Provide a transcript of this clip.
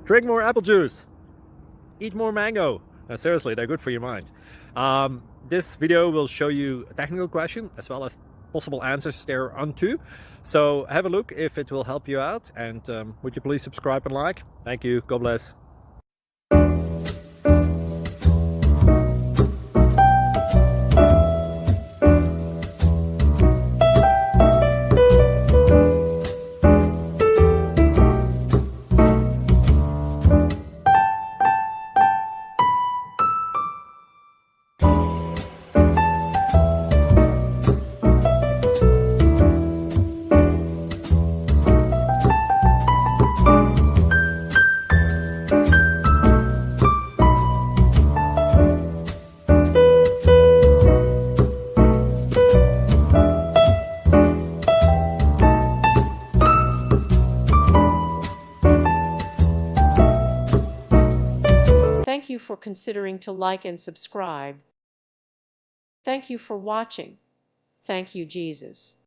Drink more apple juice. Eat more mango. No, seriously, they're good for your mind. This video will show you a technical question as well as possible answers thereunto. So have a look if it will help you out, and would you please subscribe and like? Thank you. God bless. Thank you for considering to like and subscribe. Thank you for watching. Thank you, Jesus.